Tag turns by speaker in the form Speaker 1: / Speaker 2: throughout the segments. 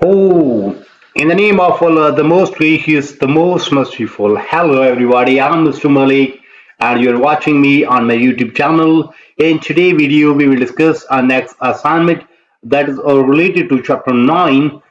Speaker 1: Oh, in the name of Allah, the most gracious, the most merciful. Hello, everybody. I'm Mr. Malik, and you're watching me on my YouTube channel. In today's video, we will discuss our next assignment that is related to chapter 9.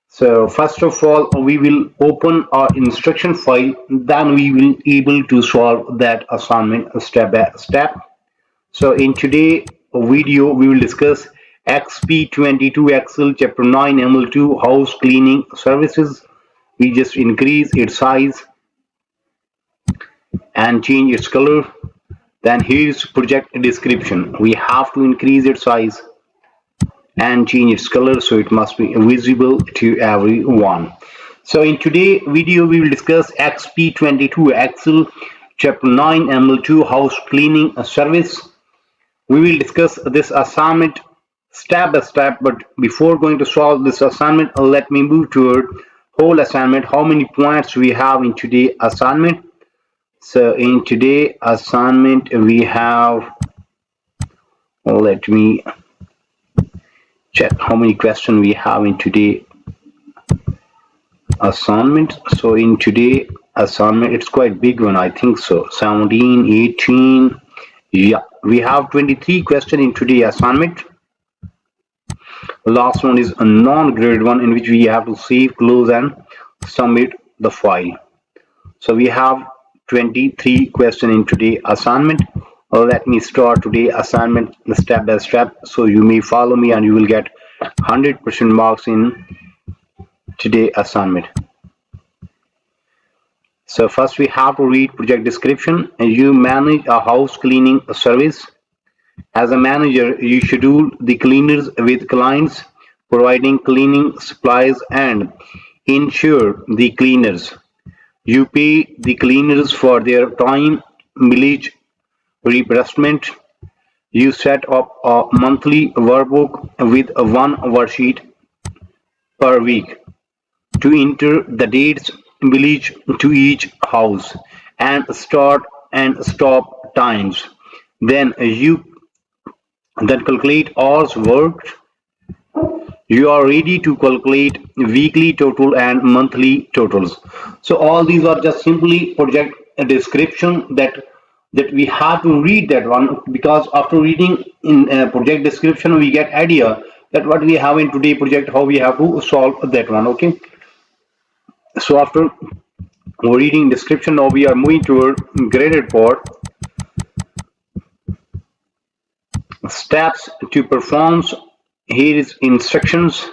Speaker 1: So, first of all, we will open our instruction file, then we will able to solve that assignment step by step. So in today's video, we will discuss Exp22 Excel Chapter 9 ML2 House Cleaning Services. We just increase its size and change its color. Then here's project description. We have to increase its size and change its color so it must be visible to everyone. So in today's video, we will discuss Exp22 Excel Chapter 9 ML2 House Cleaning Service. We will discuss this assignment step by step, but before going to solve this assignment, let me move toward whole assignment. How many points we have in today's assignment? So in today's assignment, we have, let me check how many questions we have in today's assignment. So in today's assignment, it's quite big one, I think so. 17, 18, yeah, we have 23 questions in today's assignment. The last one is a non-graded one in which we have to save, close and submit the file. So we have 23 questions in today's assignment. Let me start today's assignment step by step so you may follow me and you will get 100% marks in today's assignment. So first we have to read project description. You manage a house cleaning service. As a manager, you schedule the cleaners with clients, providing cleaning supplies and insure the cleaners. You pay the cleaners for their time, mileage, reimbursement. You set up a monthly workbook with one worksheet per week to enter the dates, mileage to each house, and start and stop times. Then you calculate hours worked. You are ready to calculate weekly total and monthly totals. So all these are just simply project description that we have to read that one, because after reading in project description we get idea that what we have in today project, how we have to solve that one. Okay, so after reading description, now we are moving toward graded part. Steps to perform. Here is instructions.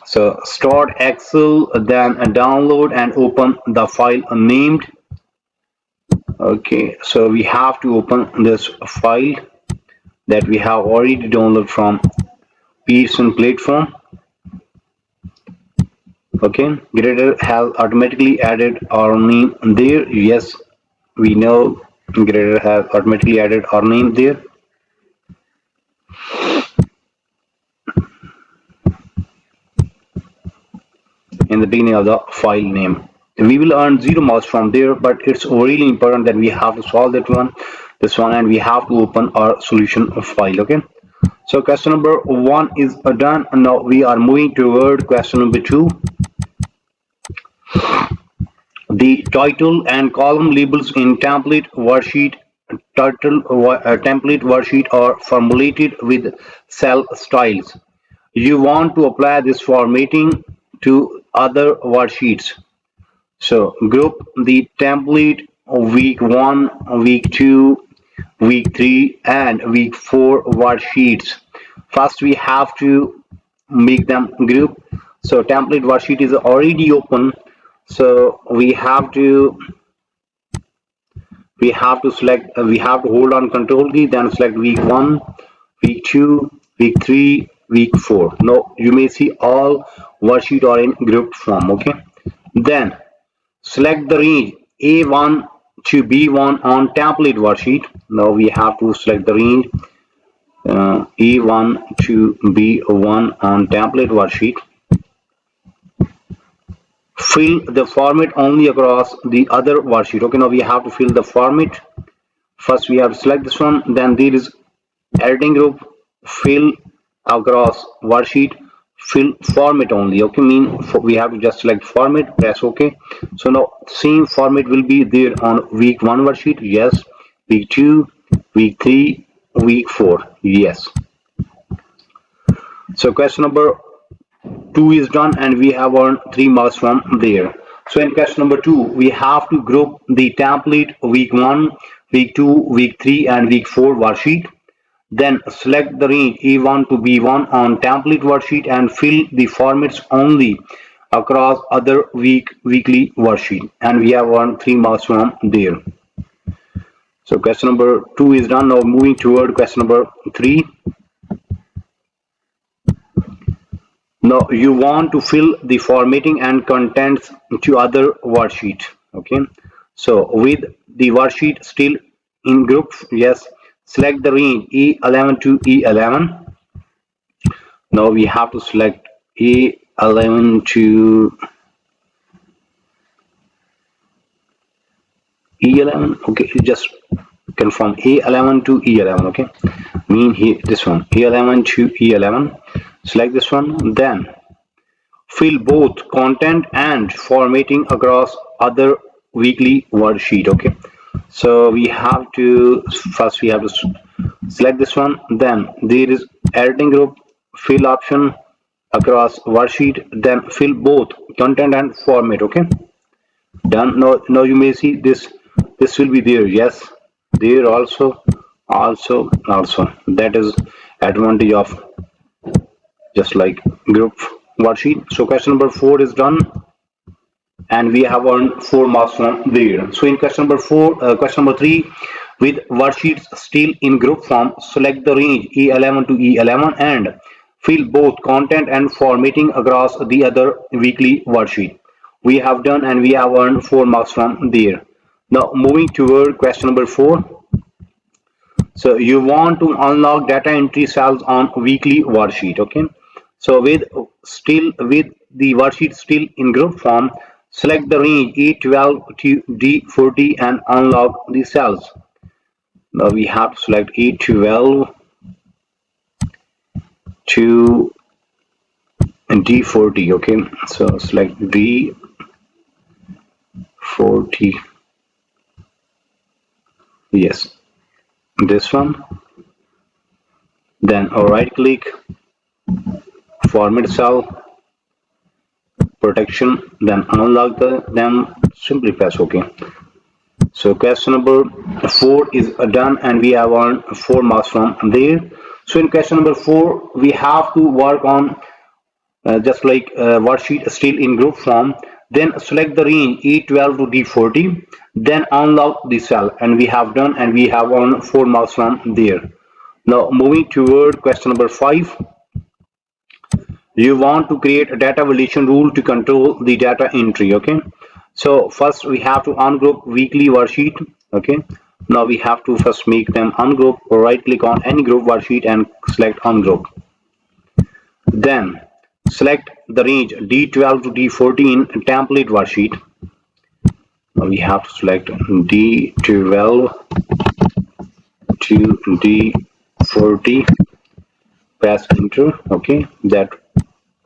Speaker 1: So start Excel, then download and open the file named. Okay, so we have to open this file that we have already downloaded from Pearson platform. Okay, grader has automatically added our name there. Yes, we know grader has automatically added our name there. In the beginning of the file name, we will earn 0 marks from there, but it's really important that we have to solve that one, this one, and we have to open our solution file. Okay, so question number 1 is done, and now we are moving toward question number 2. The title and column labels in template worksheet template worksheet are formulated with cell styles. You want to apply this formatting to other worksheets. So group the template week 1, week 2, week 3 and week 4 worksheets. First we have to make them group. So template worksheet is already open, so we have to select, we have to hold on control key, then select week 1, week 2, week 3, week 4. Now you may see all worksheet are in group form. Okay, then select the range A1 to B1 on template worksheet. Now we have to select the range A1 to B1 on template worksheet. Fill the format only across the other worksheet. Okay, now we have to fill the format. First we have to select this one, then there is editing group, fill across worksheet, fill format only. Okay, we have to just select format, press OK. So now same format will be there on week 1 worksheet. Yes. Week 2, week 3, week 4. Yes. So question number 2 is done and we have earned 3 marks from there. So in question number 2, we have to group the template week 1, week 2, week 3 and week 4 worksheet. Then select the range E1 to B1 on template worksheet and fill the formats only across other weekly worksheet. And we have earned 3 marks from there. So question number 2 is done. Now moving toward question number 3. Now you want to fill the formatting and contents to other worksheet. Okay. So with the worksheet still in group, yes, select the range E11 to E11. Now we have to select E11 to E11. Okay, just confirm E11 to E11. Okay, here this one E11 to E11. Select this one, then fill both content and formatting across other weekly worksheet. Okay, so we have to select this one, then there is editing group, fill option across worksheet, then fill both content and format. Okay, done. Now you may see this will be there. Yes, there also that is advantage of just like group worksheet. So question number 4 is done and we have earned 4 marks from there. So in question number 3, with worksheets still in group form, select the range E11 to E11 and fill both content and formatting across the other weekly worksheet. We have done and we have earned 4 marks from there. Now moving toward question number 4. So you want to unlock data entry cells on weekly worksheet. Okay. So with the worksheet still in group form, select the range E12 to D40 and unlock the cells. Now we have to select E12 to D40. Okay. So select D40. Yes. This one. Then right click, format cell, protection, then unlock them, simply press OK. So question number 4 is done and we have earned 4 marks from there. So in question number 4 we have to work on just like worksheet still in group form, then select the range E12 to D40, then unlock the cell, and we have done and we have earned 4 marks from there. Now moving toward question number 5. You want to create a data validation rule to control the data entry. Okay, so first we have to ungroup weekly worksheet. Okay, now we have to first make them ungroup, or right click on any group worksheet and select ungroup, then select the range D12 to D14 template worksheet. Now we have to select D12 to D40, press enter. Okay, that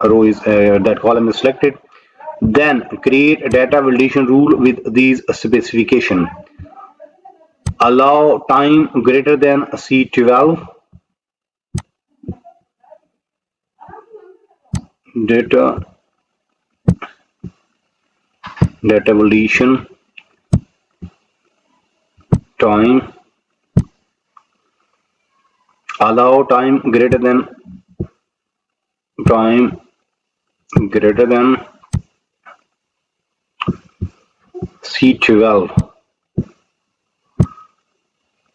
Speaker 1: row is that column is selected. Then create a data validation rule with these specification. Allow time greater than C12, data validation time, allow time greater than C12.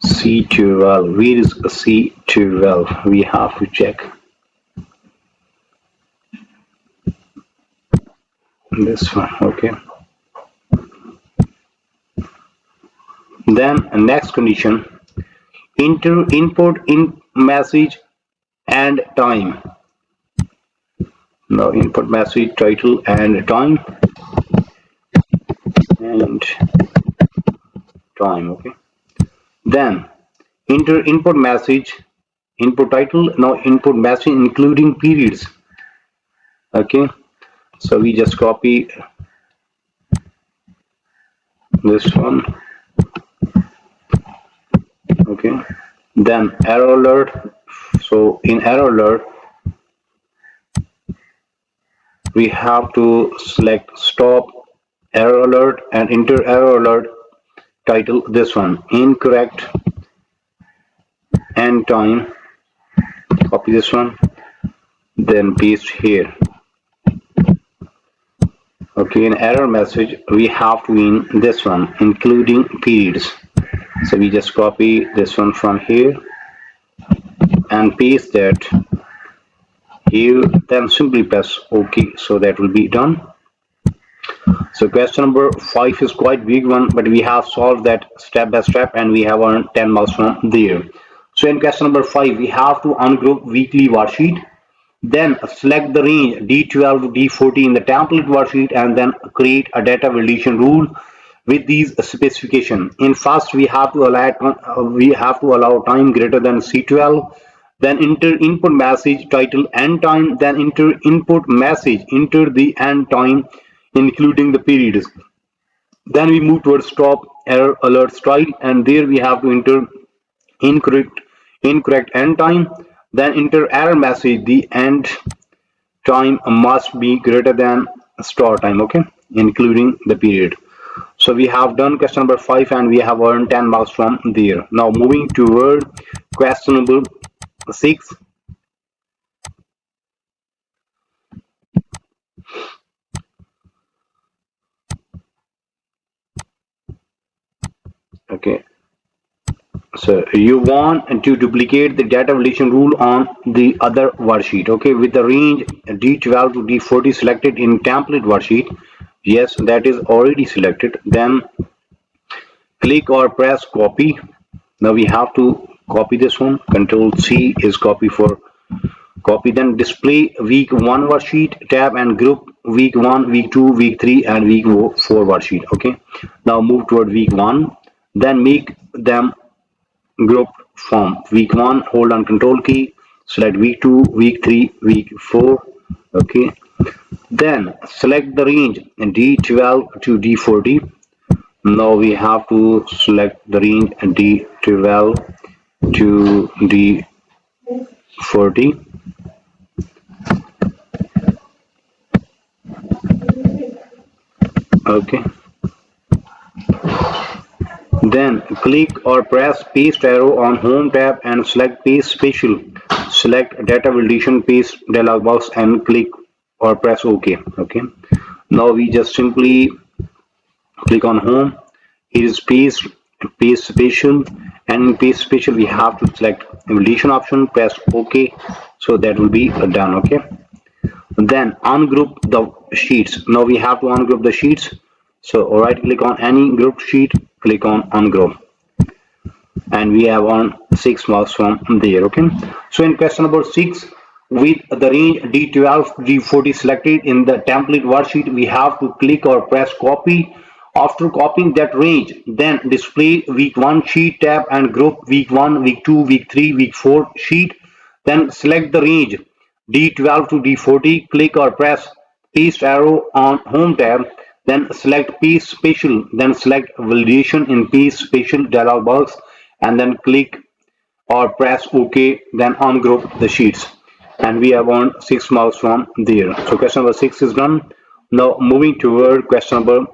Speaker 1: C12, where is C12? We have to check this one. Okay, then next condition, enter input in message and time. Now input message, title and time, okay, then enter input message input title, now input message including periods. Okay, so we just copy this one. Okay, then error alert. So in error alert we have to select stop error alert and enter error alert title, this one, incorrect end time. Copy this one, then paste here. Okay, in error message we have to in this one including periods. So we just copy this one from here and paste that here, then simply press OK, so that will be done. So question number 5 is quite big one, but we have solved that step by step and we have earned 10 marks from there. So in question number 5 we have to ungroup weekly worksheet, then select the range D12 to D40 in the template worksheet and then create a data validation rule with these specification. In first we have to allow time greater than C12, then enter input message title end time, then enter input message, enter the end time including the periods. Then we move towards stop error alert style and there we have to enter incorrect end time, then enter error message, the end time must be greater than start time, okay, including the period. So we have done question number 5 and we have earned 10 marks from there. Now moving toward question number 6. Okay, so you want to duplicate the data validation rule on the other worksheet, okay, with the range D12 to D40 selected in template worksheet. Yes, that is already selected. Then click or press copy. Now we have to copy this one. Control C is copy for copy. Then display week 1 worksheet tab and group week 1, week 2, week 3 and week 4 worksheet. Okay, now move toward week 1, then make them group form. Week 1, hold on control key, select week 2, week 3, week 4. Okay, then select the range D12 to D40. Now we have to select the range D12 to D40. Okay, then click or press paste arrow on home tab and select paste special. Select data validation paste dialog box and click or press OK. Okay, now we just simply click on home. Here is paste special, and in paste special we have to select validation option, press OK, so that will be done. Okay, then ungroup the sheets. Now we have to ungroup the sheets, so right click on any grouped sheet, click on ungroup, and we have on 6 marks from there. Okay, so in question number 6, with the range D12 D40 selected in the template worksheet, we have to click or press copy. After copying that range, then display week 1 sheet tab and group week 1, week 2, week 3, week 4 sheet. Then select the range D12 to D40, click or press paste arrow on home tab, then select paste special, then select validation in paste special dialog box and then click or press OK, then ungroup the sheets, and we have won 6 marks from there. So question number 6 is done. Now moving toward question number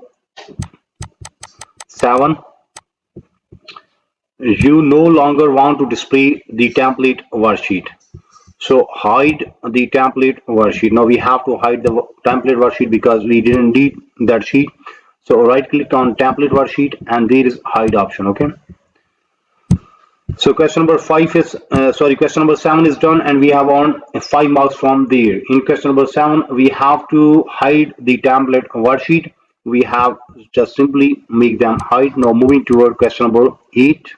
Speaker 1: 7. You no longer want to display the template worksheet, so hide the template worksheet. Now we have to hide the template worksheet because we didn't need that sheet. So right click on template worksheet and there is hide option. Okay, so question number 5 is question number 7 is done and we have on 5 marks from there. In question number 7 we have to hide the template worksheet. We have just simply make them hide. Now moving toward question number 8.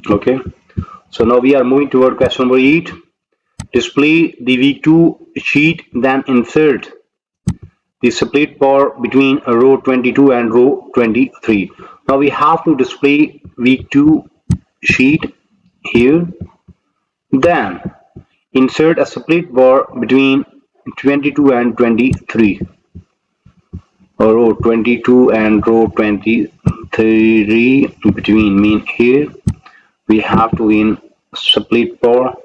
Speaker 1: Okay, so now we are moving toward question number 8. Display the week 2 sheet, then insert the split bar between row 22 and row 23. Now we have to display week 2 sheet here. Then insert a split bar between 22 and 23, or row 22 and row 23 between, mean here we have to in split bar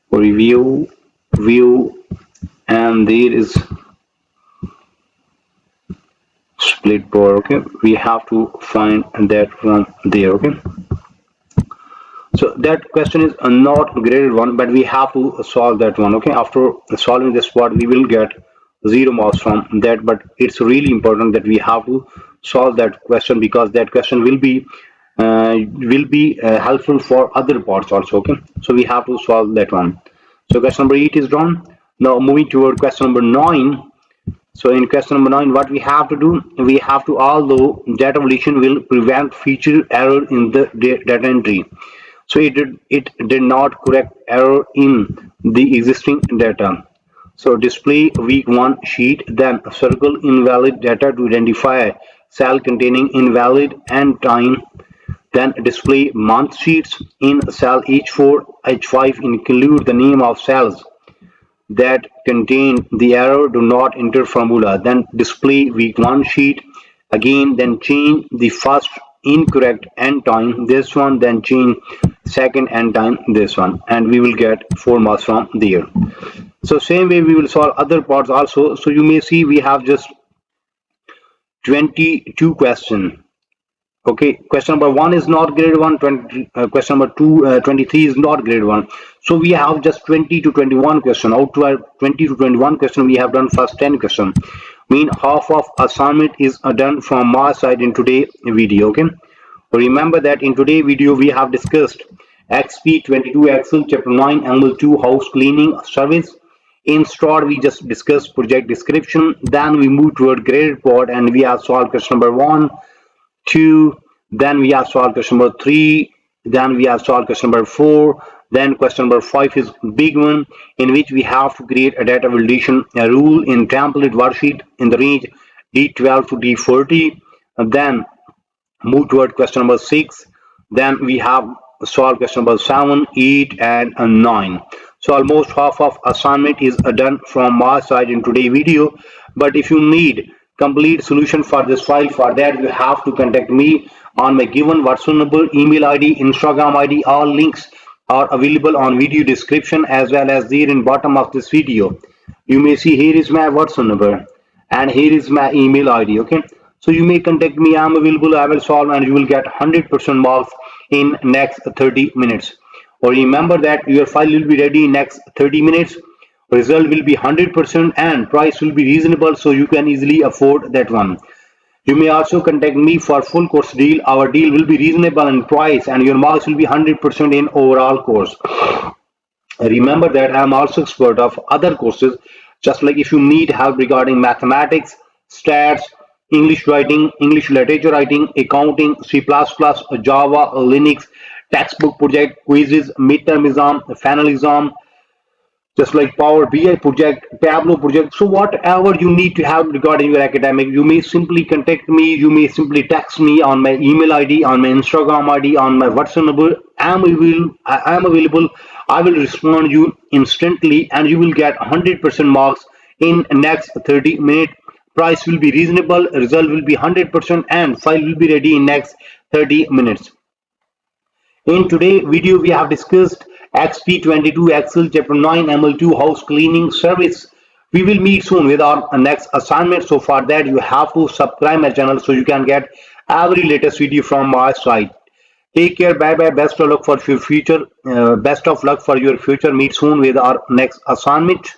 Speaker 1: review view, and there is split bar. Okay, we have to find that one there. Okay, so that question is not graded one, but we have to solve that one. Okay, after solving this part we will get 0 marks from that, but it's really important that we have to solve that question, because that question will be helpful for other parts also. Okay, so we have to solve that one. So question number 8 is done. Now moving toward question number 9. So in question number 9, what we have to do, we have to, although data validation will prevent future error in the data entry, so it did not correct error in the existing data. So display week 1 sheet, then circle invalid data to identify cell containing invalid end time, then display month sheets. In cell H4 H5 include the name of cells that contain the error, do not enter formula, then display week 1 sheet again, then change the first incorrect end time, this one, then change second end time, this one, and we will get 4 marks from there. So same way we will solve other parts also. So you may see we have just 22 questions. Okay, question number 1 is not grade 1, question number 2, 23 is not grade 1. So we have just 20 to 21 question. Out to our 20 to 21 question, we have done first 10 question. Mean half of assignment is done from my side in today video. Okay, remember that in today video we have discussed Exp22 Excel chapter 9 ML2 house cleaning service. In start we just discussed project description, then we move toward graded part and we have solved question number 1, 2, then we have solved question number 3, then we have solved question number 4, then question number 5 is big one, in which we have to create a data validation rule in template worksheet in the range D12 to D40, and then move toward question number 6, then we have solved question number 7, 8 and 9. So almost half of assignment is done from my side in today's video, but if you need complete solution for this file, for that you have to contact me on my given WhatsApp number, email ID, Instagram ID. All links are available on video description as well as there in bottom of this video. You may see here is my WhatsApp number and here is my email ID. Okay, so you may contact me, I am available, I will solve, and you will get 100% marks in next 30 minutes. Or remember that your file will be ready in next 30 minutes, result will be 100% and price will be reasonable, so you can easily afford that one. You may also contact me for full course deal. Our deal will be reasonable in price and your marks will be 100% in overall course. Remember that I am also expert of other courses, just like if you need help regarding mathematics, stats, English writing, English literature writing, accounting, C++, Java, Linux, textbook project, quizzes, midterm exam, final exam, just like Power BI project, Tableau project. So whatever you need to have regarding your academic, you may simply contact me, you may simply text me on my email ID, on my Instagram ID, on my WhatsApp number. I am available. I will respond you instantly and you will get 100% marks in next 30 minutes. Price will be reasonable, result will be 100% and file will be ready in next 30 minutes. In today's video, we have discussed Exp22 Excel chapter 9 ML2 house cleaning service. We will meet soon with our next assignment. So for that, you have to subscribe my channel so you can get every latest video from my side. Take care. Bye bye. Best of luck for your future. Best of luck for your future. Meet soon with our next assignment.